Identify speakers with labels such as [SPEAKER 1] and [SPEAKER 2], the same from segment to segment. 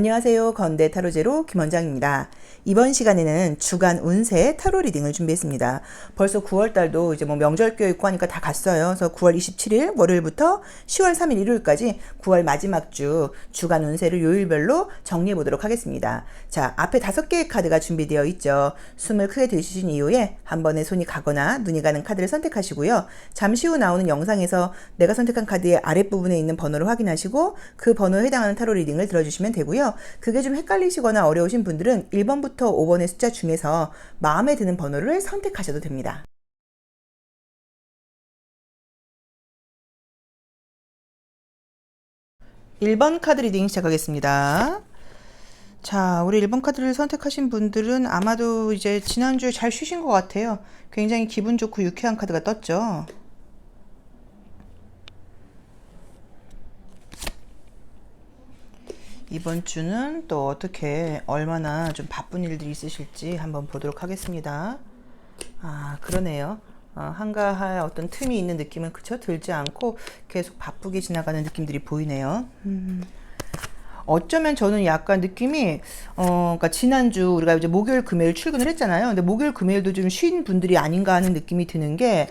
[SPEAKER 1] 안녕하세요. 건대 타로제로 김원장입니다. 이번 시간에는 주간 운세 타로 리딩을 준비했습니다. 벌써 9월달도 이제 명절교 있고 하니까 다 갔어요. 그래서 9월 27일 월요일부터 10월 3일 일요일까지 9월 마지막 주 주간 운세를 요일별로 정리해 보도록 하겠습니다. 자, 앞에 5개의 카드가 준비되어 있죠. 숨을 크게 들이쉬신 이후에 한 번에 손이 가거나 눈이 가는 카드를 선택하시고요. 잠시 후 나오는 영상에서 내가 선택한 카드의 아랫부분에 있는 번호를 확인하시고 그 번호에 해당하는 타로 리딩을 들어주시면 되고요. 그게 좀 헷갈리시거나 어려우신 분들은 1번부터 5번의 숫자 중에서 마음에 드는 번호를 선택하셔도 됩니다. (1번) 카드 리딩 시작하겠습니다. 자, 우리 1번 카드를 선택하신 분들은 아마도 이제 지난주에 잘 쉬신 것 같아요. 굉장히 기분 좋고 유쾌한 카드가 떴죠. 이번 주는 또 어떻게 얼마나 좀 바쁜 일들이 있으실지 한번 보도록 하겠습니다. 아, 그러네요. 한가할 어떤 틈이 있는 느낌은 그쵸? 들지 않고 계속 바쁘게 지나가는 느낌들이 보이네요. 어쩌면 저는 약간 느낌이 그러니까 지난주 우리가 이제 목요일 금요일 출근을 했잖아요. 근데 목요일 금요일도 좀 쉰 분들이 아닌가 하는 느낌이 드는 게,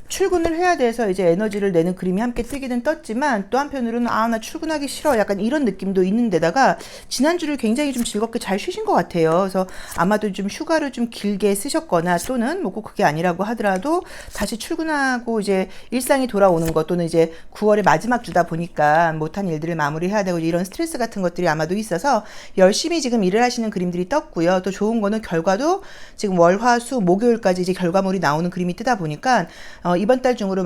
[SPEAKER 1] 출근을 해야 돼서 이제 에너지를 내는 그림이 함께 뜨기는 떴지만 또 한편으로는 나 출근하기 싫어 약간 이런 느낌도 있는 데다가 지난주를 굉장히 좀 즐겁게 잘 쉬신 것 같아요. 그래서 아마도 좀 휴가를 좀 길게 쓰셨거나 또는 뭐 꼭 그게 아니라고 하더라도 다시 출근하고 이제 일상이 돌아오는 것, 또는 이제 9월의 마지막 주다 보니까 못한 일들을 마무리해야 되고 이런 스트레스 같은 것들이 아마도 있어서 열심히 지금 일을 하시는 그림들이 떴고요. 또 좋은 거는 결과도 지금 월, 화, 수, 목요일까지 이제 결과물이 나오는 그림이 뜨다 보니까 이번 달 중으로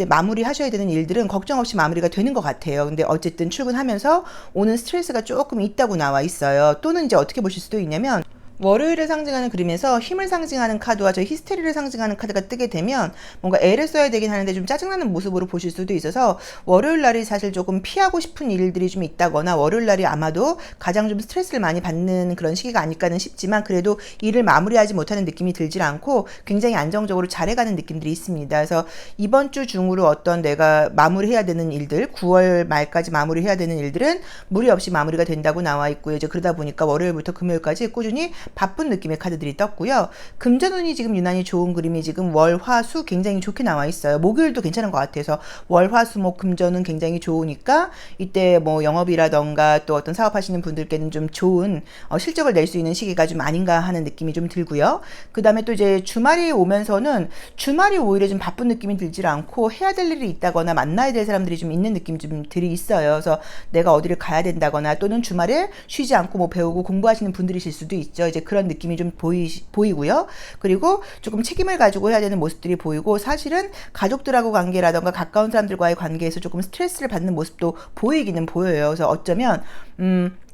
[SPEAKER 1] 마무리 하셔야 되는 일들은 걱정 없이 마무리가 되는 것 같아요. 근데 어쨌든 출근하면서 오는 스트레스가 조금 있다고 나와 있어요. 또는 이제 어떻게 보실 수도 있냐면, 월요일을 상징하는 그림에서 힘을 상징하는 카드와 저 히스테리를 상징하는 카드가 뜨게 되면 뭔가 애를 써야 되긴 하는데 좀 짜증나는 모습으로 보실 수도 있어서 월요일 날이 사실 조금 피하고 싶은 일들이 좀 있다거나 월요일 날이 아마도 가장 좀 스트레스를 많이 받는 그런 시기가 아닐까는 싶지만, 그래도 일을 마무리하지 못하는 느낌이 들질 않고 굉장히 안정적으로 잘해가는 느낌들이 있습니다. 그래서 이번 주 중으로 어떤 내가 마무리해야 되는 일들, 9월 말까지 마무리해야 되는 일들은 무리 없이 마무리가 된다고 나와 있고요. 이제 그러다 보니까 월요일부터 금요일까지 꾸준히 바쁜 느낌의 카드들이 떴고요. 금전운이 지금 유난히 좋은 그림이 지금 월, 화, 수 굉장히 좋게 나와 있어요. 목요일도 괜찮은 것 같아서 월, 화, 수, 목, 금전은 굉장히 좋으니까 이때 뭐 영업이라던가 또 어떤 사업하시는 분들께는 좀 좋은 실적을 낼 수 있는 시기가 좀 아닌가 하는 느낌이 좀 들고요. 그 다음에 또 이제 주말이 오면서는 주말이 오히려 좀 바쁜 느낌이 들질 않고 해야 될 일이 있다거나 만나야 될 사람들이 좀 있는 느낌이 좀 들이 있어요. 그래서 내가 어디를 가야 된다거나 또는 주말에 쉬지 않고 뭐 배우고 공부하시는 분들이실 수도 있죠. 이제 그런 느낌이 좀 보이고요. 그리고 조금 책임을 가지고 해야 되는 모습들이 보이고, 사실은 가족들하고 관계라던가 가까운 사람들과의 관계에서 조금 스트레스를 받는 모습도 보이기는 보여요. 그래서 어쩌면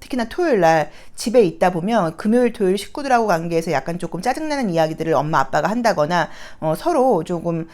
[SPEAKER 1] 특히나 토요일 날 집에 있다 보면 금요일 토요일 식구들하고 관계에서 약간 조금 짜증나는 이야기들을 엄마 아빠가 한다거나 서로 조금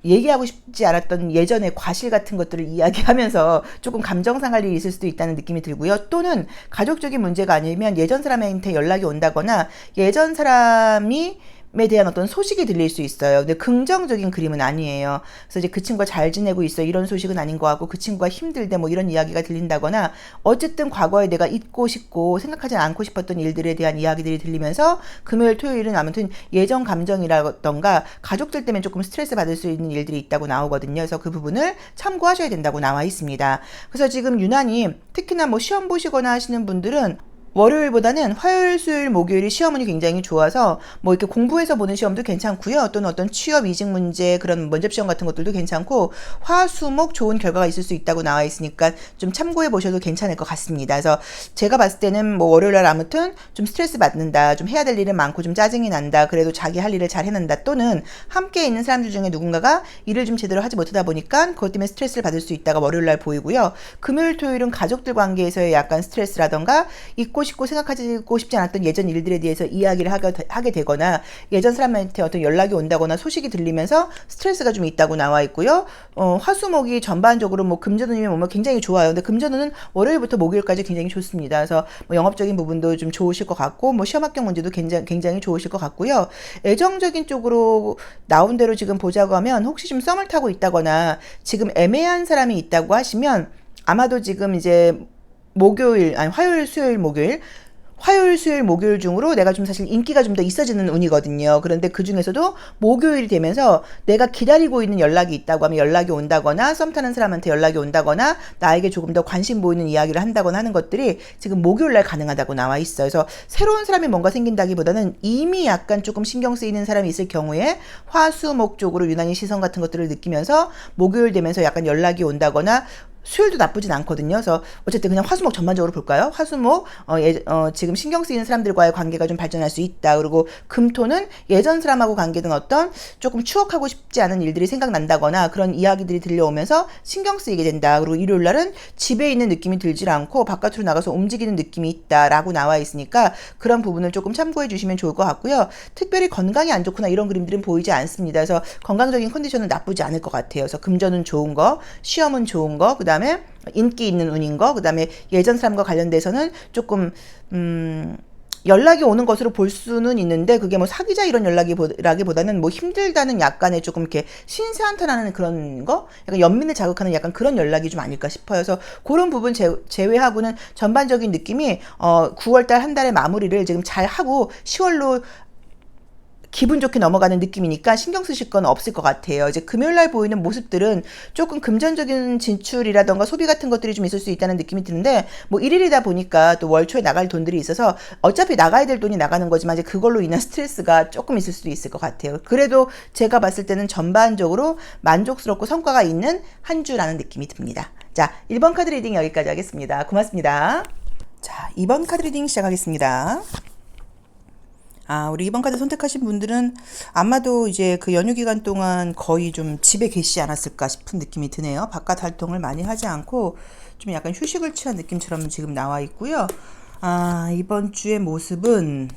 [SPEAKER 1] 얘기하고 싶지 않았던 예전의 과실 같은 것들을 이야기하면서 조금 감정 상할 일이 있을 수도 있다는 느낌이 들고요. 또는 가족적인 문제가 아니면 예전 사람한테 연락이 온다거나 예전 사람이 에 대한 어떤 소식이 들릴 수 있어요. 근데 긍정적인 그림은 아니에요. 그래서 이제 그 친구가 잘 지내고 있어 이런 소식은 아닌 것 같고, 그 친구가 힘들대 뭐 이런 이야기가 들린다거나, 어쨌든 과거에 내가 잊고 싶고 생각하지 않고 싶었던 일들에 대한 이야기들이 들리면서 금요일 토요일은 아무튼 예전 감정이라던가 가족들 때문에 조금 스트레스 받을 수 있는 일들이 있다고 나오거든요. 그래서 그 부분을 참고하셔야 된다고 나와 있습니다. 그래서 지금 유난히 특히나 뭐 시험 보시거나 하시는 분들은 월요일보다는 화요일, 수요일, 목요일이 시험운이 굉장히 좋아서 뭐 이렇게 공부해서 보는 시험도 괜찮고요. 또는 어떤 취업 이직 문제, 그런 면접시험 같은 것들도 괜찮고, 화, 수, 목 좋은 결과가 있을 수 있다고 나와 있으니까 좀 참고해 보셔도 괜찮을 것 같습니다. 그래서 제가 봤을 때는 뭐 월요일 날 아무튼 좀 스트레스 받는다, 좀 해야 될 일은 많고 좀 짜증이 난다, 그래도 자기 할 일을 잘 해낸다, 또는 함께 있는 사람들 중에 누군가가 일을 좀 제대로 하지 못하다 보니까 그것 때문에 스트레스를 받을 수 있다가 월요일 날 보이고요. 금요일, 토요일은 가족들 관계에서의 약간 스트레스라던가 잊고 싶고 생각하고 싶지 않았던 예전 일들에 대해서 이야기를 하게 되거나 예전 사람한테 어떤 연락이 온다거나 소식이 들리면서 스트레스가 좀 있다고 나와 있고요. 화수목이 전반적으로 뭐 금전운이면 뭐 굉장히 좋아요. 근데 금전운은 월요일부터 목요일까지 굉장히 좋습니다. 그래서 뭐 영업적인 부분도 좀 좋으실 것 같고, 뭐 시험 합격 문제도 굉장히 좋으실 것 같고요. 애정적인 쪽으로 나온 대로 지금 보자고 하면, 혹시 좀 썸을 타고 있다거나 지금 애매한 사람이 있다고 하시면 아마도 지금 이제 목요일, 아니 화요일, 수요일, 목요일, 화요일, 수요일, 목요일 중으로 내가 좀 사실 인기가 좀 더 있어지는 운이거든요. 그런데 그 중에서도 목요일이 되면서 내가 기다리고 있는 연락이 있다고 하면 연락이 온다거나 썸 타는 사람한테 연락이 온다거나 나에게 조금 더 관심 보이는 이야기를 한다거나 하는 것들이 지금 목요일 날 가능하다고 나와 있어요. 그래서 새로운 사람이 뭔가 생긴다기보다는 이미 약간 조금 신경 쓰이는 사람이 있을 경우에 화수목 쪽으로 유난히 시선 같은 것들을 느끼면서 목요일 되면서 약간 연락이 온다거나 수요일도 나쁘진 않거든요. 그래서 어쨌든 그냥 화수목 전반적으로 볼까요? 화수목 지금 신경 쓰이는 사람들과의 관계가 좀 발전할 수 있다. 그리고 금토는 예전 사람하고 관계된 어떤 조금 추억하고 싶지 않은 일들이 생각난다거나 그런 이야기들이 들려오면서 신경 쓰이게 된다. 그리고 일요일 날은 집에 있는 느낌이 들질 않고 바깥으로 나가서 움직이는 느낌이 있다라고 나와 있으니까 그런 부분을 조금 참고해 주시면 좋을 것 같고요. 특별히 건강이 안 좋거나 이런 그림들은 보이지 않습니다. 그래서 건강적인 컨디션은 나쁘지 않을 것 같아요. 그래서 금전은 좋은 거, 시험은 좋은 거, 그 다음에 인기 있는 운인 거, 그 다음에 예전 사람과 관련돼서는 조금 연락이 오는 것으로 볼 수는 있는데 그게 뭐 사귀자 이런 연락이라기보다는 뭐 힘들다는 약간의 조금 이렇게 신세한탄하는 그런 거, 약간 연민을 자극하는 약간 그런 연락이 좀 아닐까 싶어요. 그래서 그런 부분 제외하고는 전반적인 느낌이 9월달 한 달의 마무리를 지금 잘 하고 10월로 기분 좋게 넘어가는 느낌이니까 신경 쓰실 건 없을 것 같아요. 이제 금요일 날 보이는 모습들은 조금 금전적인 진출이라던가 소비 같은 것들이 좀 있을 수 있다는 느낌이 드는데 뭐 1일이다 보니까 또 월 초에 나갈 돈들이 있어서 어차피 나가야 될 돈이 나가는 거지만 이제 그걸로 인한 스트레스가 조금 있을 수도 있을 것 같아요. 그래도 제가 봤을 때는 전반적으로 만족스럽고 성과가 있는 한 주라는 느낌이 듭니다. 자, 1번 카드 리딩 여기까지 하겠습니다. 고맙습니다. 자, 2번 카드 리딩 시작하겠습니다. 우리 2번 카드 선택하신 분들은 아마도 이제 그 연휴 기간 동안 거의 좀 집에 계시지 않았을까 싶은 느낌이 드네요. 바깥 활동을 많이 하지 않고 좀 약간 휴식을 취한 느낌처럼 지금 나와 있고요. 이번 주의 모습은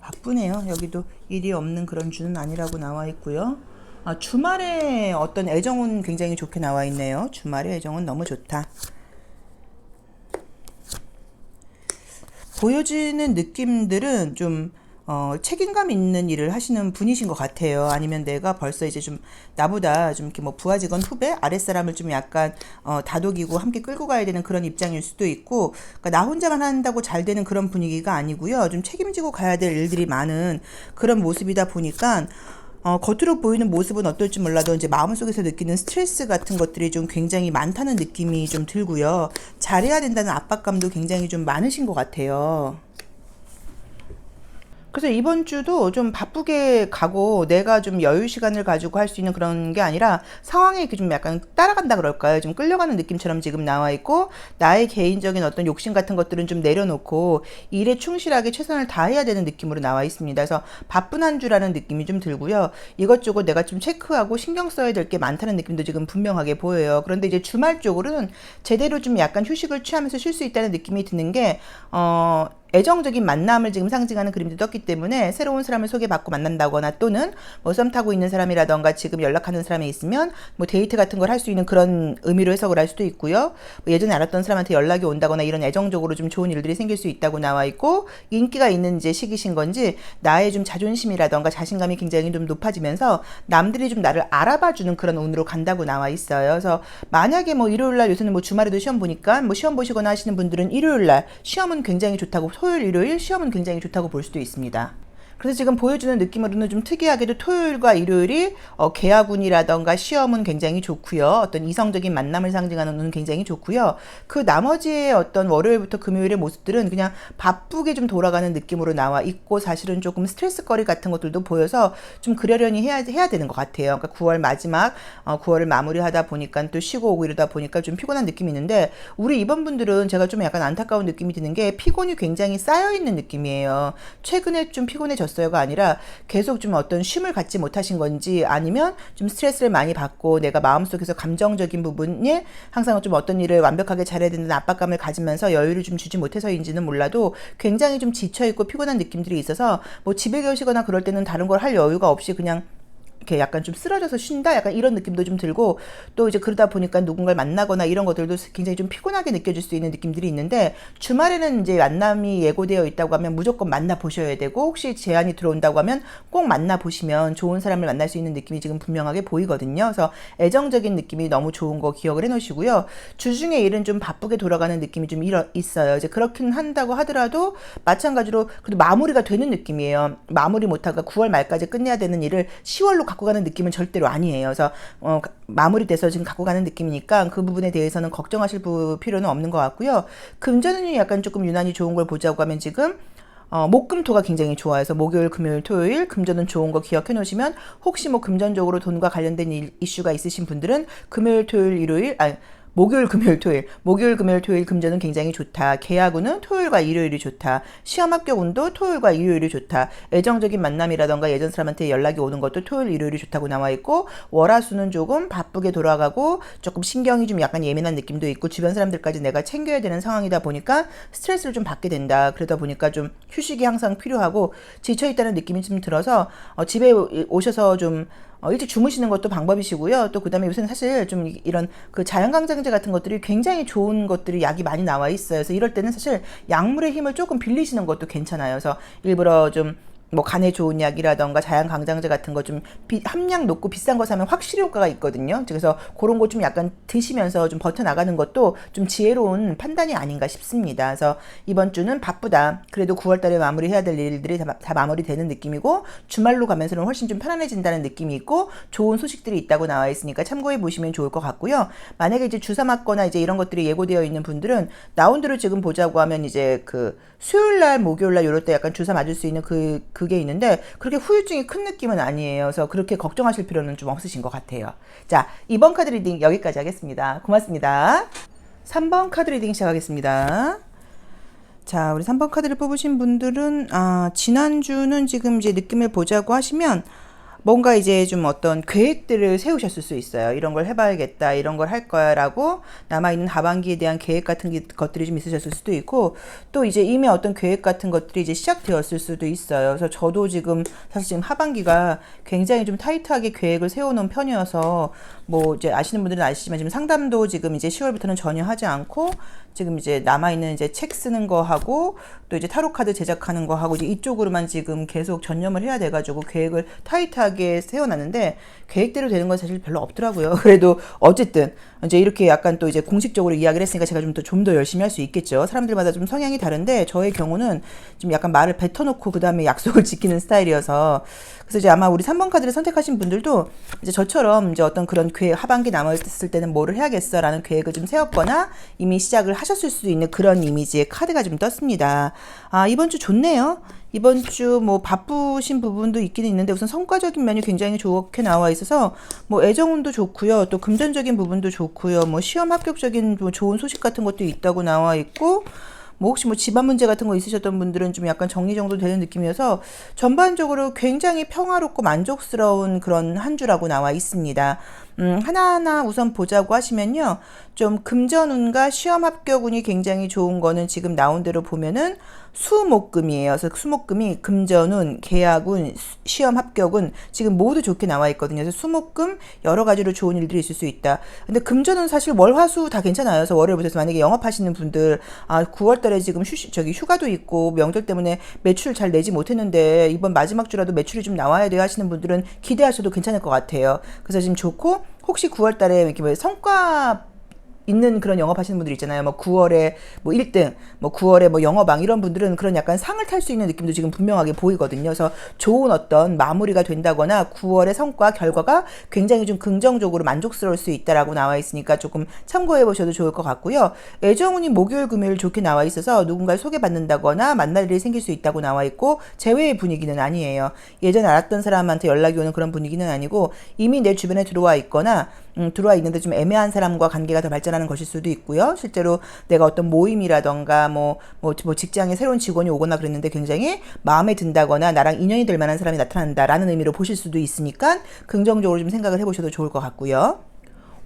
[SPEAKER 1] 바쁘네요. 여기도 일이 없는 그런 주는 아니라고 나와 있고요. 주말에 어떤 애정은 굉장히 좋게 나와 있네요. 주말에 애정은 너무 좋다. 보여지는 느낌들은 좀 책임감 있는 일을 하시는 분이신 것 같아요. 아니면 내가 벌써 이제 좀 나보다 좀 이렇게 뭐 부하 직원 후배 아랫사람을 좀 약간 다독이고 함께 끌고 가야 되는 그런 입장일 수도 있고, 그러니까 나 혼자만 한다고 잘 되는 그런 분위기가 아니고요. 좀 책임지고 가야 될 일들이 많은 그런 모습이다 보니까 겉으로 보이는 모습은 어떨지 몰라도 이제 마음속에서 느끼는 스트레스 같은 것들이 좀 굉장히 많다는 느낌이 좀 들고요. 잘해야 된다는 압박감도 굉장히 좀 많으신 것 같아요. 그래서 이번 주도 좀 바쁘게 가고 내가 좀 여유 시간을 가지고 할 수 있는 그런 게 아니라 상황에 이렇게 좀 약간 따라간다 그럴까요? 좀 끌려가는 느낌처럼 지금 나와 있고, 나의 개인적인 어떤 욕심 같은 것들은 좀 내려놓고 일에 충실하게 최선을 다해야 되는 느낌으로 나와 있습니다. 그래서 바쁜 한 주라는 느낌이 좀 들고요. 이것저것 내가 좀 체크하고 신경 써야 될 게 많다는 느낌도 지금 분명하게 보여요. 그런데 이제 주말 쪽으로는 제대로 좀 약간 휴식을 취하면서 쉴 수 있다는 느낌이 드는 게 애정적인 만남을 지금 상징하는 그림도 떴기 때문에 새로운 사람을 소개받고 만난다거나 또는 뭐 썸 타고 있는 사람이라던가 지금 연락하는 사람이 있으면 뭐 데이트 같은 걸 할 수 있는 그런 의미로 해석을 할 수도 있고요. 뭐 예전에 알았던 사람한테 연락이 온다거나 이런 애정적으로 좀 좋은 일들이 생길 수 있다고 나와 있고, 인기가 있는 이제 시기신 건지 나의 좀 자존심이라던가 자신감이 굉장히 좀 높아지면서 남들이 좀 나를 알아봐주는 그런 운으로 간다고 나와 있어요. 그래서 만약에 뭐 일요일날, 요새는 뭐 주말에도 시험 보니까 뭐 시험 보시거나 하시는 분들은 일요일날 시험은 굉장히 좋다고, 토요일, 일요일 시험은 굉장히 좋다고 볼 수도 있습니다. 그래서 지금 보여주는 느낌으로는 좀 특이하게도 토요일과 일요일이 계약운이라던가 시험은 굉장히 좋고요. 어떤 이성적인 만남을 상징하는 운은 굉장히 좋고요. 그 나머지의 어떤 월요일부터 금요일의 모습들은 그냥 바쁘게 좀 돌아가는 느낌으로 나와 있고, 사실은 조금 스트레스거리 같은 것들도 보여서 좀 그러려니 해야 되는 것 같아요. 그러니까 9월 마지막 9월을 마무리하다 보니까 또 쉬고 오고 이러다 보니까 좀 피곤한 느낌이 있는데, 우리 이번 분들은 제가 좀 약간 안타까운 느낌이 드는 게 피곤이 굉장히 쌓여있는 느낌이에요. 최근에 좀 피곤해졌어요가 아니라 계속 좀 어떤 쉼을 갖지 못하신 건지, 아니면 좀 스트레스를 많이 받고 내가 마음속에서 감정적인 부분에 항상 좀 어떤 일을 완벽하게 잘해야 된다는 압박감을 가지면서 여유를 좀 주지 못해서인지는 몰라도 굉장히 좀 지쳐있고 피곤한 느낌들이 있어서 뭐 집에 계시거나 그럴 때는 다른 걸 할 여유가 없이 그냥 이렇게 약간 좀 쓰러져서 쉰다 약간 이런 느낌도 좀 들고, 또 이제 그러다 보니까 누군가를 만나거나 이런 것들도 굉장히 좀 피곤하게 느껴질 수 있는 느낌들이 있는데, 주말에는 이제 만남이 예고되어 있다고 하면 무조건 만나 보셔야 되고, 혹시 제안이 들어온다고 하면 꼭 만나 보시면 좋은 사람을 만날 수 있는 느낌이 지금 분명하게 보이거든요. 그래서 애정적인 느낌이 너무 좋은 거 기억을 해 놓으시고요. 주중에 일은 좀 바쁘게 돌아가는 느낌이 좀 있어요. 이제 그렇긴 한다고 하더라도 마찬가지로 그래도 마무리가 되는 느낌이에요. 마무리 못하고 9월 말까지 끝내야 되는 일을 10월로 갖고 가는 느낌은 절대로 아니에요. 그래서 마무리돼서 지금 갖고 가는 느낌이니까 그 부분에 대해서는 걱정하실 필요는 없는 것 같고요. 금전운이 약간 조금 유난히 좋은 걸 보자고 하면 지금 목금토가 굉장히 좋아해서 목요일, 금요일, 토요일 금전은 좋은 거 기억해 놓으시면, 혹시 뭐 금전적으로 돈과 관련된 이슈가 있으신 분들은 금요일, 토요일, 일요일, 목요일, 금요일, 토요일. 목요일, 금요일, 토요일 금전은 굉장히 좋다. 계약운은 토요일과 일요일이 좋다. 시험 합격운도 토요일과 일요일이 좋다. 애정적인 만남이라던가 예전 사람한테 연락이 오는 것도 토요일, 일요일이 좋다고 나와 있고, 월화수는 조금 바쁘게 돌아가고 조금 신경이 좀 약간 예민한 느낌도 있고, 주변 사람들까지 내가 챙겨야 되는 상황이다 보니까 스트레스를 좀 받게 된다. 그러다 보니까 좀 휴식이 항상 필요하고 지쳐있다는 느낌이 좀 들어서 집에 오셔서 좀 일찍 주무시는 것도 방법이시고요. 또 그다음에 요새는 사실 좀 이런 그 자연강장제 같은 것들이 굉장히 좋은 것들이 약이 많이 나와 있어요. 그래서 이럴 때는 사실 약물의 힘을 조금 빌리시는 것도 괜찮아요. 그래서 일부러 좀 뭐 간에 좋은 약이라던가 자연강장제 같은 거 좀 함량 높고 비싼 거 사면 확실히 효과가 있거든요. 그래서 그런 거 좀 약간 드시면서 좀 버텨나가는 것도 좀 지혜로운 판단이 아닌가 싶습니다. 그래서 이번 주는 바쁘다. 그래도 9월 달에 마무리해야 될 일들이 다 마무리되는 느낌이고, 주말로 가면서는 훨씬 좀 편안해진다는 느낌이 있고, 좋은 소식들이 있다고 나와 있으니까 참고해 보시면 좋을 것 같고요. 만약에 이제 주사 맞거나 이제 이런 것들이 예고되어 있는 분들은 나온 대로 지금 보자고 하면 이제 그 수요일 날, 목요일 날 요럴 때 약간 주사 맞을 수 있는 그게 있는데, 그렇게 후유증이 큰 느낌은 아니에요. 그래서 그렇게 걱정하실 필요는 좀 없으신 것 같아요. 자, 2번 카드 리딩 여기까지 하겠습니다. 고맙습니다. 3번 카드 리딩 시작하겠습니다. 자, 우리 3번 카드를 뽑으신 분들은 지난주는 지금 이제 느낌을 보자고 하시면 뭔가 이제 좀 어떤 계획들을 세우셨을 수 있어요. 이런 걸 해봐야겠다, 이런 걸 할 거야 라고 남아있는 하반기에 대한 계획 같은 것들이 좀 있으셨을 수도 있고, 또 이제 이미 어떤 계획 같은 것들이 이제 시작되었을 수도 있어요. 그래서 저도 지금 사실 지금 하반기가 굉장히 좀 타이트하게 계획을 세워놓은 편이어서, 뭐 이제 아시는 분들은 아시지만 지금 상담도 지금 이제 10월부터는 전혀 하지 않고, 지금 이제 남아있는 이제 책 쓰는 거 하고, 또 이제 타로 카드 제작하는 거 하고, 이제 이쪽으로만 지금 계속 전념을 해야 돼가지고 계획을 타이트하게 세워놨는데, 계획대로 되는 건 사실 별로 없더라고요. 그래도 어쨌든 이제 이렇게 약간 또 이제 공식적으로 이야기를 했으니까 제가 좀 더 열심히 할 수 있겠죠. 사람들마다 좀 성향이 다른데, 저의 경우는 좀 약간 말을 뱉어놓고 그 다음에 약속을 지키는 스타일이어서, 그래서 이제 아마 우리 3번 카드를 선택하신 분들도 이제 저처럼 이제 어떤 그런 계획, 하반기 남아있을 때는 뭐를 해야겠어 라는 계획을 좀 세웠거나 이미 시작을 하셨을 수도 있는 그런 이미지의 카드가 좀 떴습니다. 이번 주 좋네요. 이번 주 뭐 바쁘신 부분도 있기는 있는데, 우선 성과적인 면이 굉장히 좋게 나와 있어서 뭐 애정운도 좋고요, 또 금전적인 부분도 좋고요, 뭐 시험 합격적인 뭐 좋은 소식 같은 것도 있다고 나와 있고, 뭐 혹시 뭐 집안 문제 같은 거 있으셨던 분들은 좀 약간 정리정돈 되는 느낌이어서 전반적으로 굉장히 평화롭고 만족스러운 그런 한 주라고 나와 있습니다. 하나하나 우선 보자고 하시면요, 좀 금전운과 시험 합격운이 굉장히 좋은 거는 지금 나온 대로 보면은 수목금이에요. 그래서 수목금이 금전운, 계약운, 시험 합격운 지금 모두 좋게 나와 있거든요. 그래서 수목금 여러 가지로 좋은 일들이 있을 수 있다. 근데 금전은 사실 월화수 다 괜찮아요. 그래서 월요일부터 만약에 영업하시는 분들 9월달에 지금 휴가도 있고 명절 때문에 매출 잘 내지 못했는데 이번 마지막 주라도 매출이 좀 나와야 돼요 하시는 분들은 기대하셔도 괜찮을 것 같아요. 그래서 지금 좋고, 혹시 9월달에 이렇게 뭐 성과 있는 그런 영업하시는 분들 있잖아요. 뭐 9월에 뭐 1등, 뭐 9월에 뭐 영어방 이런 분들은 그런 약간 상을 탈 수 있는 느낌도 지금 분명하게 보이거든요. 그래서 좋은 어떤 마무리가 된다거나 9월의 성과 결과가 굉장히 좀 긍정적으로 만족스러울 수 있다라고 나와 있으니까 조금 참고해 보셔도 좋을 것 같고요. 애정운이 목요일, 금요일 좋게 나와 있어서 누군가를 소개받는다거나 만날 일이 생길 수 있다고 나와 있고, 재회의 분위기는 아니에요. 예전에 알았던 사람한테 연락이 오는 그런 분위기는 아니고, 이미 내 주변에 들어와 있거나 들어와 있는데 좀 애매한 사람과 관계가 더 발전하는 것일 수도 있고요. 실제로 내가 어떤 모임이라던가 뭐 직장에 새로운 직원이 오거나 그랬는데 굉장히 마음에 든다거나 나랑 인연이 될 만한 사람이 나타난다라는 의미로 보실 수도 있으니까 긍정적으로 좀 생각을 해보셔도 좋을 것 같고요.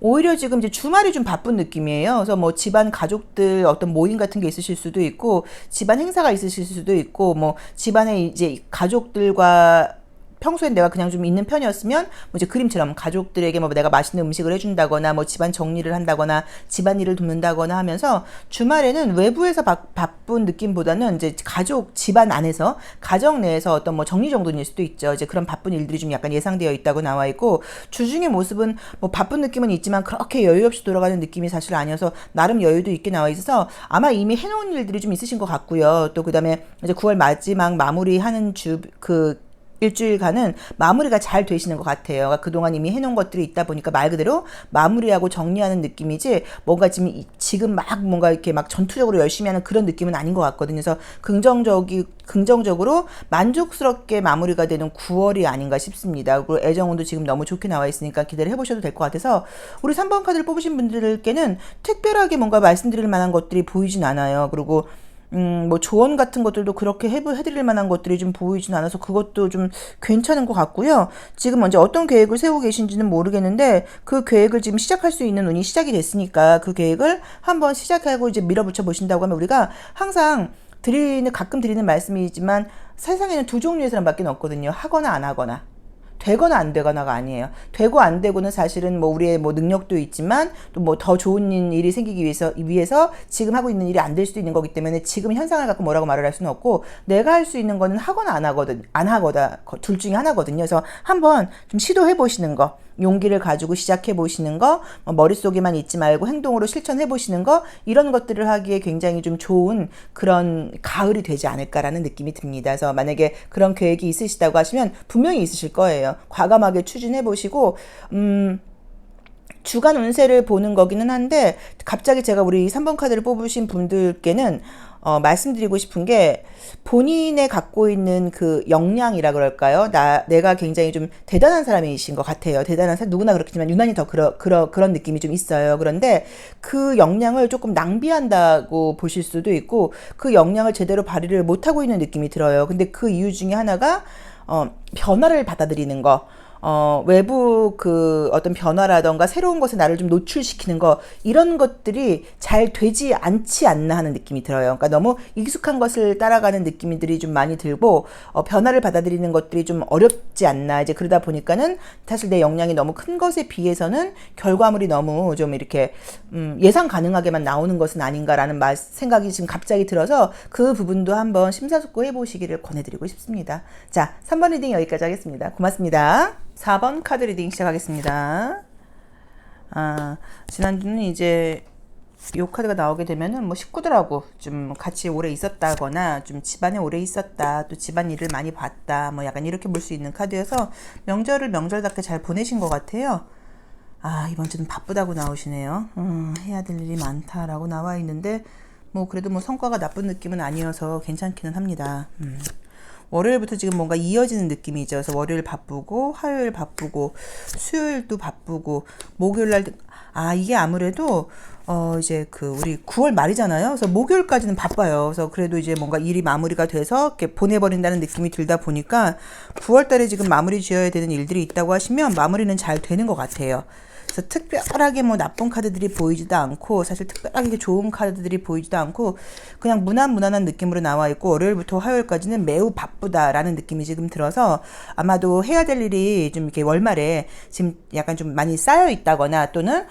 [SPEAKER 1] 오히려 지금 이제 주말이 좀 바쁜 느낌이에요. 그래서 뭐 집안 가족들 어떤 모임 같은 게 있으실 수도 있고, 집안 행사가 있으실 수도 있고, 뭐 집안에 이제 가족들과 평소엔 내가 그냥 좀 있는 편이었으면 뭐 이제 그림처럼 가족들에게 뭐 내가 맛있는 음식을 해준다거나 뭐 집안 정리를 한다거나 집안일을 돕는다거나 하면서 주말에는 외부에서 바쁜 느낌보다는 이제 가족 집안 안에서 가정 내에서 어떤 뭐 정리정돈일 수도 있죠. 이제 그런 바쁜 일들이 좀 약간 예상되어 있다고 나와 있고, 주중의 모습은 뭐 바쁜 느낌은 있지만 그렇게 여유 없이 돌아가는 느낌이 사실 아니어서 나름 여유도 있게 나와 있어서 아마 이미 해놓은 일들이 좀 있으신 것 같고요. 또 그다음에 이제 9월 마지막 마무리하는 일주일간은 마무리가 잘 되시는 것 같아요. 그러니까 그동안 이미 해놓은 것들이 있다 보니까 말 그대로 마무리하고 정리하는 느낌이지, 뭔가 지금 막 뭔가 이렇게 막 전투적으로 열심히 하는 그런 느낌은 아닌 것 같거든요. 그래서 긍정적으로 만족스럽게 마무리가 되는 9월이 아닌가 싶습니다. 그리고 애정운도 지금 너무 좋게 나와 있으니까 기대를 해보셔도 될 것 같아서, 우리 3번 카드를 뽑으신 분들께는 특별하게 뭔가 말씀드릴 만한 것들이 보이진 않아요. 그리고 뭐 조언 같은 것들도 그렇게 해드릴 만한 것들이 좀 보이진 않아서 그것도 좀 괜찮은 것 같고요. 지금 먼저 어떤 계획을 세우고 계신지는 모르겠는데 그 계획을 지금 시작할 수 있는 운이 시작이 됐으니까 그 계획을 한번 시작하고 이제 밀어붙여 보신다고 하면, 우리가 항상 가끔 드리는 말씀이지만 세상에는 두 종류의 사람밖에 없거든요. 하거나 안 하거나. 되거나 안 되거나가 아니에요. 되고 안 되고는 사실은 뭐 우리의 뭐 능력도 있지만 또 뭐 더 좋은 일이 생기기 위해서 지금 하고 있는 일이 안 될 수도 있는 거기 때문에 지금 현상을 갖고 뭐라고 말을 할 수는 없고, 내가 할 수 있는 거는 하거나 안 하거나 둘 중에 하나거든요. 그래서 한번 좀 시도해 보시는 거, 용기를 가지고 시작해 보시는 거, 머릿속에만 있지 말고 행동으로 실천해 보시는 거, 이런 것들을 하기에 굉장히 좀 좋은 그런 가을이 되지 않을까라는 느낌이 듭니다. 그래서 만약에 그런 계획이 있으시다고 하시면 분명히 있으실 거예요. 과감하게 추진해 보시고, 주간 운세를 보는 거기는 한데, 갑자기 제가 우리 3번 카드를 뽑으신 분들께는 말씀드리고 싶은 게, 본인의 갖고 있는 그 역량이라 그럴까요? 내가 굉장히 좀 대단한 사람이신 것 같아요. 대단한 사람, 누구나 그렇겠지만 유난히 더 그런 느낌이 좀 있어요. 그런데 그 역량을 조금 낭비한다고 보실 수도 있고, 그 역량을 제대로 발휘를 못하고 있는 느낌이 들어요. 근데 그 이유 중에 하나가, 변화를 받아들이는 거. 외부 그 어떤 변화라던가 새로운 것에 나를 좀 노출시키는 거, 이런 것들이 잘 되지 않지 않나 하는 느낌이 들어요. 그러니까 너무 익숙한 것을 따라가는 느낌들이 좀 많이 들고, 변화를 받아들이는 것들이 좀 어렵지 않나. 이제 그러다 보니까는 사실 내 역량이 너무 큰 것에 비해서는 결과물이 너무 좀 이렇게 예상 가능하게만 나오는 것은 아닌가라는 생각이 지금 갑자기 들어서 그 부분도 한번 심사숙고 해보시기를 권해드리고 싶습니다. 자, 3번 리딩 여기까지 하겠습니다. 고맙습니다. 4번 카드 리딩 시작하겠습니다. 지난주는 이제 요 카드가 나오게 되면은 뭐 식구들하고 좀 같이 오래 있었다거나 좀 집안에 오래 있었다, 또 집안일을 많이 봤다, 뭐 약간 이렇게 볼 수 있는 카드여서 명절을 명절답게 잘 보내신 것 같아요. 이번 주는 바쁘다고 나오시네요. 해야 될 일이 많다라고 나와 있는데, 뭐 그래도 뭐 성과가 나쁜 느낌은 아니어서 괜찮기는 합니다. 월요일부터 지금 뭔가 이어지는 느낌이죠. 그래서 월요일 바쁘고, 화요일 바쁘고, 수요일도 바쁘고, 목요일날, 이게 아무래도, 이제 우리 9월 말이잖아요. 그래서 목요일까지는 바빠요. 그래서 그래도 이제 뭔가 일이 마무리가 돼서 이렇게 보내버린다는 느낌이 들다 보니까 9월 달에 지금 마무리 지어야 되는 일들이 있다고 하시면 마무리는 잘 되는 것 같아요. 그래서 특별하게 뭐 나쁜 카드들이 보이지도 않고, 사실 특별하게 좋은 카드들이 보이지도 않고, 그냥 무난한 느낌으로 나와 있고, 월요일부터 화요일까지는 매우 바쁘다라는 느낌이 지금 들어서 아마도 해야 될 일이 좀 이렇게 월말에 지금 약간 좀 많이 쌓여 있다거나, 또는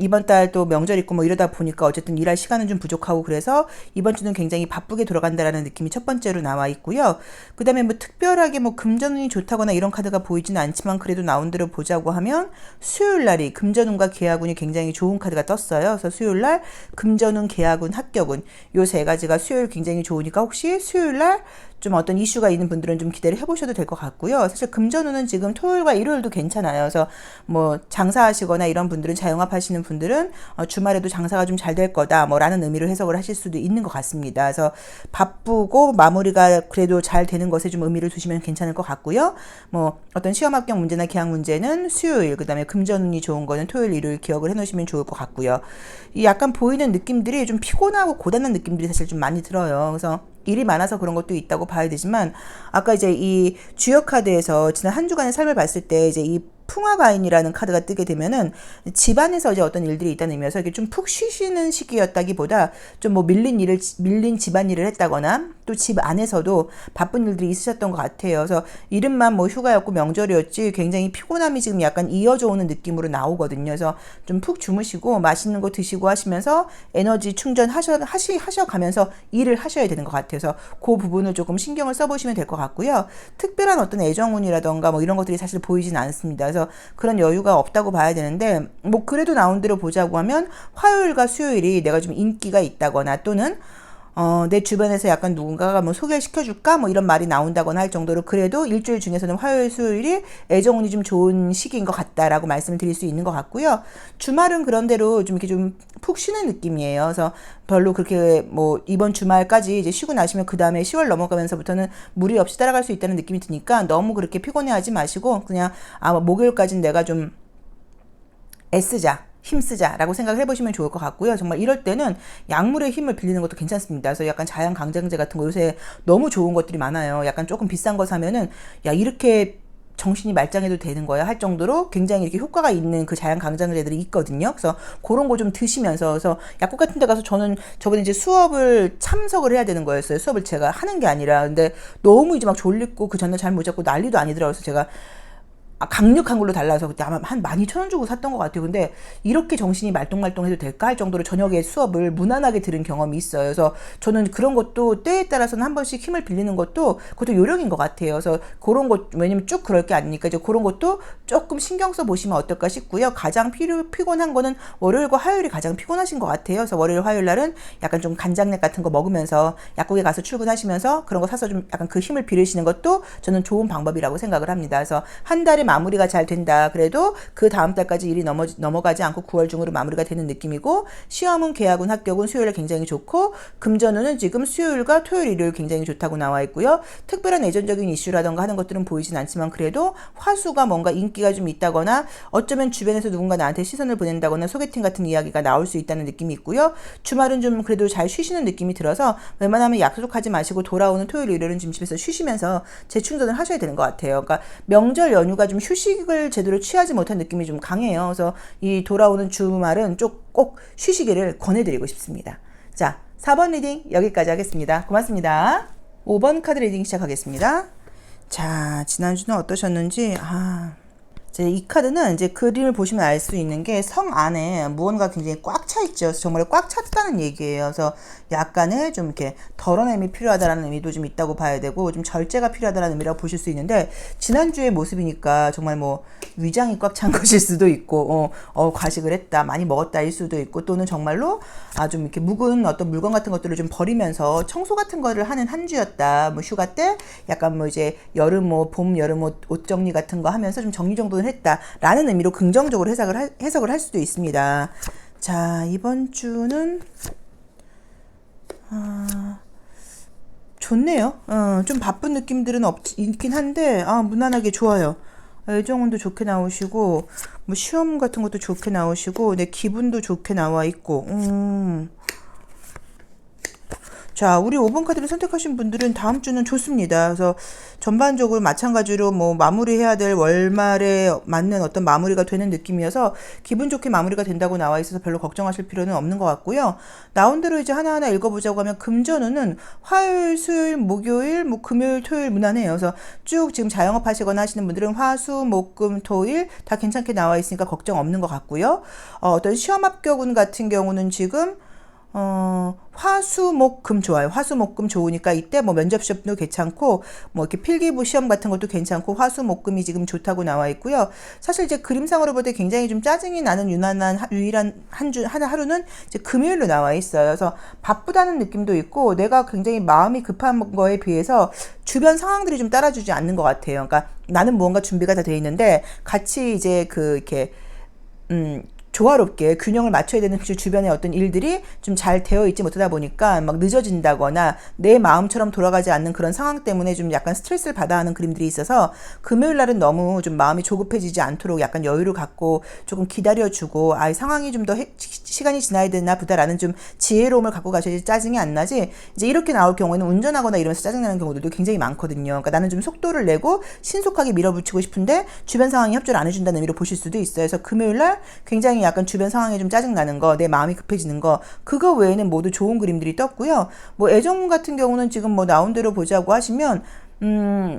[SPEAKER 1] 이번 달 또 명절 있고 뭐 이러다 보니까 어쨌든 일할 시간은 좀 부족하고, 그래서 이번 주는 굉장히 바쁘게 돌아간다라는 느낌이 첫 번째로 나와 있고요. 그 다음에 뭐 특별하게 뭐 금전운이 좋다거나 이런 카드가 보이지는 않지만, 그래도 나온 대로 보자고 하면 수요일 날이 금전운과 계약운이 굉장히 좋은 카드가 떴어요. 그래서 수요일 날 금전운, 계약운, 합격운, 요 세 가지가 수요일 굉장히 좋으니까 혹시 수요일 날 좀 어떤 이슈가 있는 분들은 좀 기대를 해보셔도 될 것 같고요. 사실 금전운은 지금 토요일과 일요일도 괜찮아요. 그래서 뭐 장사하시거나 이런 분들은, 자영업하시는 분들은 주말에도 장사가 좀 잘 될 거다 뭐 라는 의미로 해석을 하실 수도 있는 것 같습니다. 그래서 바쁘고 마무리가 그래도 잘 되는 것에 좀 의미를 두시면 괜찮을 것 같고요. 뭐 어떤 시험 합격 문제나 계약 문제는 수요일, 그 다음에 금전운이 좋은 거는 토요일, 일요일 기억을 해놓으시면 좋을 것 같고요. 이 약간 보이는 느낌들이 좀 피곤하고 고단한 느낌들이 사실 좀 많이 들어요. 그래서 일이 많아서 그런 것도 있다고 봐야 되지만, 아까 이제 이 주역 카드에서 지난 한 주간의 삶을 봤을 때 이제 이 풍화가인이라는 카드가 뜨게 되면은 집안에서 이제 어떤 일들이 있다는 의미여서 이게 좀 푹 쉬시는 시기였다기보다 좀 뭐 밀린 집안일을 했다거나 또 집 안에서도 바쁜 일들이 있으셨던 것 같아요. 그래서 이름만 뭐 휴가였고 명절이었지 굉장히 피곤함이 지금 약간 이어져 오는 느낌으로 나오거든요. 그래서 좀 푹 주무시고 맛있는 거 드시고 하시면서 에너지 충전하셔가면서 일을 하셔야 되는 것 같아요. 그래서 그 부분을 조금 신경을 써보시면 될 것 같고요. 특별한 어떤 애정운이라던가 뭐 이런 것들이 사실 보이진 않습니다. 그래서 그런 여유가 없다고 봐야 되는데 뭐 그래도 나온 대로 보자고 하면 화요일과 수요일이 내가 좀 인기가 있다거나 또는 내 주변에서 약간 누군가가 뭐 소개를 시켜줄까? 뭐 이런 말이 나온다거나 할 정도로 그래도 일주일 중에서는 화요일, 수요일이 애정운이 좀 좋은 시기인 것 같다라고 말씀을 드릴 수 있는 것 같고요. 주말은 그런대로 좀 이렇게 좀 푹 쉬는 느낌이에요. 그래서 별로 그렇게 뭐 이번 주말까지 이제 쉬고 나시면 그 다음에 10월 넘어가면서부터는 무리 없이 따라갈 수 있다는 느낌이 드니까 너무 그렇게 피곤해하지 마시고 그냥 목요일까지는 내가 좀 애쓰자. 힘쓰자라고 생각을 해보시면 좋을 것 같고요. 정말 이럴 때는 약물의 힘을 빌리는 것도 괜찮습니다. 그래서 약간 자연강장제 같은 거 요새 너무 좋은 것들이 많아요. 약간 조금 비싼 거 사면은 야 이렇게 정신이 말짱해도 되는 거야 할 정도로 굉장히 이렇게 효과가 있는 그 자연강장제들이 있거든요. 그래서 그런 거 좀 드시면서 그래서 약국 같은 데 가서 저는 저번에 이제 수업을 참석을 해야 되는 거였어요. 수업을 제가 하는 게 아니라 근데 너무 이제 막 졸리고 그 전날 잠 못 잤고 난리도 아니더라고요. 그래서 제가 강력한 걸로 달라서 그때 아마 한 12,000원 주고 샀던 것 같아요. 근데 이렇게 정신이 말똥말똥해도 될까 할 정도로 저녁에 수업을 무난하게 들은 경험이 있어요. 그래서 저는 그런 것도 때에 따라서는 한 번씩 힘을 빌리는 것도 그것도 요령인 것 같아요. 그래서 그런 것 왜냐면 쭉 그럴 게 아니니까 이제 그런 것도 조금 신경 써 보시면 어떨까 싶고요. 가장 피곤한 거는 월요일과 화요일이 가장 피곤하신 것 같아요. 그래서 월요일 화요일 날은 약간 좀 간장맥 같은 거 먹으면서 약국에 가서 출근하시면서 그런 거 사서 좀 약간 그 힘을 빌리시는 것도 저는 좋은 방법이라고 생각을 합니다. 그래서 한 달에 마무리가 잘 된다. 그래도 그 다음 달까지 일이 넘어가지 않고 9월 중으로 마무리가 되는 느낌이고 시험은 계약은 합격은 수요일에 굉장히 좋고 금전운은 지금 수요일과 토요일 일요일 굉장히 좋다고 나와 있고요. 특별한 애전적인 이슈라던가 하는 것들은 보이진 않지만 그래도 화수가 뭔가 인기가 좀 있다거나 어쩌면 주변에서 누군가 나한테 시선을 보낸다거나 소개팅 같은 이야기가 나올 수 있다는 느낌이 있고요. 주말은 좀 그래도 잘 쉬시는 느낌이 들어서 웬만하면 약속하지 마시고 돌아오는 토요일 일요일은 지금 집에서 쉬시면서 재충전을 하셔야 되는 것 같아요. 그러니까 명절 연휴가 좀 휴식을 제대로 취하지 못한 느낌이 좀 강해요. 그래서 이 돌아오는 주말은 좀 꼭 쉬시기를 권해드리고 싶습니다. 자, 4번 리딩 여기까지 하겠습니다. 고맙습니다. 5번 카드 리딩 시작하겠습니다. 자, 지난주는 어떠셨는지 이제 이 카드는 이제 그림을 보시면 알 수 있는 게 성 안에 무언가 굉장히 꽉 차 있죠. 정말 꽉 찼다는 얘기예요. 그래서 약간의 좀 이렇게 덜어냄이 필요하다라는 의미도 좀 있다고 봐야 되고 좀 절제가 필요하다는 의미라고 보실 수 있는데 지난주의 모습이니까 정말 뭐 위장이 꽉 찬 것일 수도 있고 과식을 했다 많이 먹었다일 수도 있고 또는 정말로 좀 이렇게 묵은 어떤 물건 같은 것들을 좀 버리면서 청소 같은 거를 하는 한 주였다. 뭐 휴가 때 약간 뭐 이제 여름 봄 여름 옷 정리 같은 거 하면서 좀 정리정돈을 했다라는 의미로 긍정적으로 해석을 할 수도 있습니다. 자, 이번 주는 좋네요. 좀 바쁜 느낌들은 있긴 한데 무난하게 좋아요. 애정운도 좋게 나오시고 뭐 시험 같은 것도 좋게 나오시고 내 기분도 좋게 나와 있고 자, 우리 5번 카드를 선택하신 분들은 다음 주는 좋습니다. 그래서 전반적으로 마찬가지로 뭐 마무리해야 될 월말에 맞는 어떤 마무리가 되는 느낌이어서 기분 좋게 마무리가 된다고 나와 있어서 별로 걱정하실 필요는 없는 것 같고요. 나온 대로 이제 하나하나 읽어보자고 하면 금전운은 화요일, 수요일, 목요일, 뭐 금요일, 토요일 무난해요. 그래서 쭉 지금 자영업 하시거나 하시는 분들은 화, 수, 목, 금, 토일 다 괜찮게 나와 있으니까 걱정 없는 것 같고요. 어떤 시험 합격운 같은 경우는 지금 화수목금 좋아요. 화수목금 좋으니까 이때 뭐 면접 시험도 괜찮고 뭐 이렇게 필기부 시험 같은 것도 괜찮고 화수목금이 지금 좋다고 나와 있고요. 사실 이제 그림상으로 볼 때 굉장히 좀 짜증이 나는 유일한 하루는 이제 금요일로 나와 있어요. 그래서 바쁘다는 느낌도 있고 내가 굉장히 마음이 급한 거에 비해서 주변 상황들이 좀 따라주지 않는 것 같아요. 그러니까 나는 무언가 준비가 다 돼 있는데 같이 이제 이렇게 조화롭게 균형을 맞춰야 되는 주변의 어떤 일들이 좀 잘 되어 있지 못하다 보니까 막 늦어진다거나 내 마음처럼 돌아가지 않는 그런 상황 때문에 좀 약간 스트레스를 받아 하는 그림들이 있어서 금요일 날은 너무 좀 마음이 조급해지지 않도록 약간 여유를 갖고 조금 기다려주고 아, 이 상황이 좀 더 시간이 지나야 되나 보다라는 좀 지혜로움을 갖고 가셔야지 짜증이 안 나지. 이제 이렇게 나올 경우에는 운전하거나 이러면서 짜증나는 경우들도 굉장히 많거든요. 그러니까 나는 좀 속도를 내고 신속하게 밀어붙이고 싶은데 주변 상황이 협조를 안 해준다는 의미로 보실 수도 있어요. 그래서 금요일 날 굉장히 약간 주변 상황에 좀 짜증나는 거, 내 마음이 급해지는 거, 그거 외에는 모두 좋은 그림들이 떴고요. 뭐 애정 같은 경우는 지금 뭐 나온 대로 보자고 하시면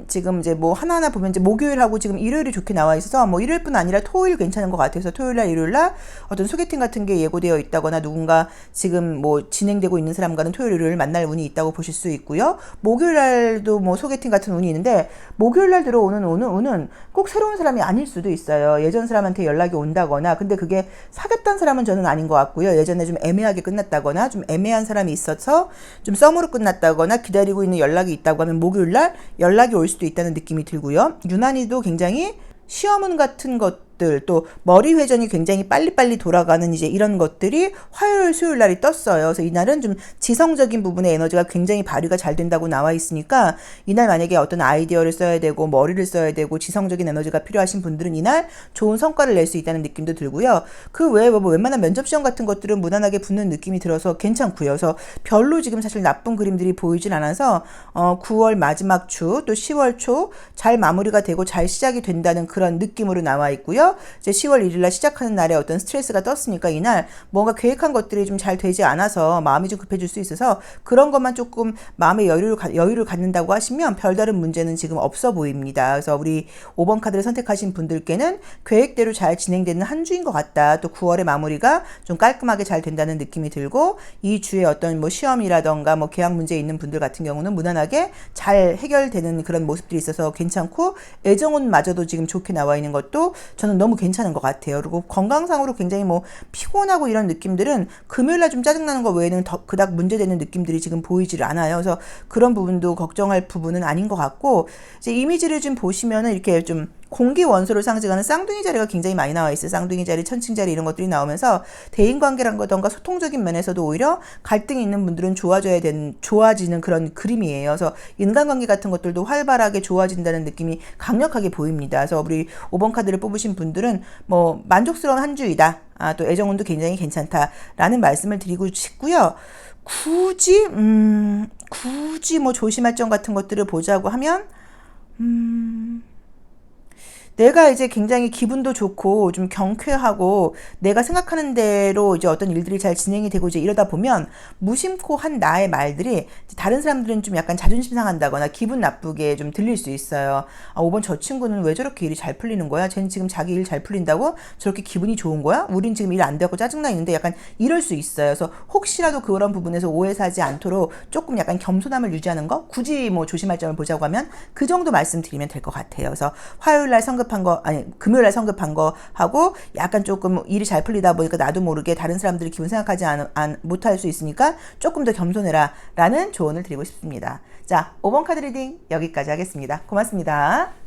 [SPEAKER 1] 지금 이제 뭐 하나하나 보면 이제 목요일하고 지금 일요일이 좋게 나와 있어서 뭐 일요일뿐 아니라 토요일 괜찮은 것 같아서 토요일날 일요일날 어떤 소개팅 같은 게 예고되어 있다거나 누군가 지금 뭐 진행되고 있는 사람과는 토요일 일요일 만날 운이 있다고 보실 수 있고요. 목요일날도 뭐 소개팅 같은 운이 있는데 목요일날 들어오는 운은 꼭 새로운 사람이 아닐 수도 있어요. 예전 사람한테 연락이 온다거나 근데 그게 사귀었던 사람은 저는 아닌 것 같고요. 예전에 좀 애매하게 끝났다거나 좀 애매한 사람이 있어서 좀 썸으로 끝났다거나 기다리고 있는 연락이 있다고 하면 목요일날 연락이 올 수도 있다는 느낌이 들고요. 유난히도 굉장히 시험운 같은 것들 또 머리 회전이 굉장히 빨리빨리 돌아가는 이제 이런 것들이 화요일 수요일 날이 떴어요. 그래서 이날은 좀 지성적인 부분의 에너지가 굉장히 발휘가 잘 된다고 나와 있으니까 이날 만약에 어떤 아이디어를 써야 되고 머리를 써야 되고 지성적인 에너지가 필요하신 분들은 이날 좋은 성과를 낼 수 있다는 느낌도 들고요. 그 외에 뭐 웬만한 면접 시험 같은 것들은 무난하게 붙는 느낌이 들어서 괜찮고요. 그래서 별로 지금 사실 나쁜 그림들이 보이진 않아서 9월 마지막 주 또 10월 초 잘 마무리가 되고 잘 시작이 된다는 그런 느낌으로 나와 있고요. 이제 10월 1일 날 시작하는 날에 어떤 스트레스가 떴으니까 이날 뭔가 계획한 것들이 좀 잘 되지 않아서 마음이 좀 급해질 수 있어서 그런 것만 조금 마음의 여유를 갖는다고 하시면 별다른 문제는 지금 없어 보입니다. 그래서 우리 5번 카드를 선택하신 분들께는 계획대로 잘 진행되는 한 주인 것 같다. 또 9월의 마무리가 좀 깔끔하게 잘 된다는 느낌이 들고 이 주에 어떤 뭐 시험이라던가 뭐 계약 문제 있는 분들 같은 경우는 무난하게 잘 해결되는 그런 모습들이 있어서 괜찮고 애정운마저도 지금 좋게 나와 있는 것도 저는 너무 괜찮은 것 같아요. 그리고 건강상으로 굉장히 뭐 피곤하고 이런 느낌들은 금요일날 좀 짜증나는 것 외에는 더 그닥 문제되는 느낌들이 지금 보이지를 않아요. 그래서 그런 부분도 걱정할 부분은 아닌 것 같고 이제 이미지를 좀 보시면은 이렇게 좀 공기 원소를 상징하는 쌍둥이 자리가 굉장히 많이 나와 있어요. 쌍둥이 자리, 천칭 자리 이런 것들이 나오면서 대인관계라던가 소통적인 면에서도 오히려 갈등이 있는 분들은 좋아지는 그런 그림이에요. 그래서 인간관계 같은 것들도 활발하게 좋아진다는 느낌이 강력하게 보입니다. 그래서 우리 5번 카드를 뽑으신 분들은 뭐 만족스러운 한 주이다. 또 애정운도 굉장히 괜찮다라는 말씀을 드리고 싶고요. 굳이 뭐 조심할 점 같은 것들을 보자고 하면 내가 이제 굉장히 기분도 좋고 좀 경쾌하고 내가 생각하는 대로 이제 어떤 일들이 잘 진행이 되고 이제 이러다 보면 무심코 한 나의 말들이 다른 사람들은 좀 약간 자존심 상한다거나 기분 나쁘게 좀 들릴 수 있어요. 5번 저 친구는 왜 저렇게 일이 잘 풀리는 거야? 쟤는 지금 자기 일 잘 풀린다고 저렇게 기분이 좋은 거야? 우린 지금 일 안 되고 짜증나 있는데 약간 이럴 수 있어요. 그래서 혹시라도 그런 부분에서 오해 사지 않도록 조금 약간 겸손함을 유지하는 거 굳이 뭐 조심할 점을 보자고 하면 그 정도 말씀드리면 될 것 같아요. 그래서 화요일날 금요일날 성급한 거 하고 약간 조금 일이 잘 풀리다 보니까 나도 모르게 다른 사람들이 기분 생각하지 못할 수 있으니까 조금 더 겸손해라 라는 조언을 드리고 싶습니다. 자, 5번 카드 리딩 여기까지 하겠습니다. 고맙습니다.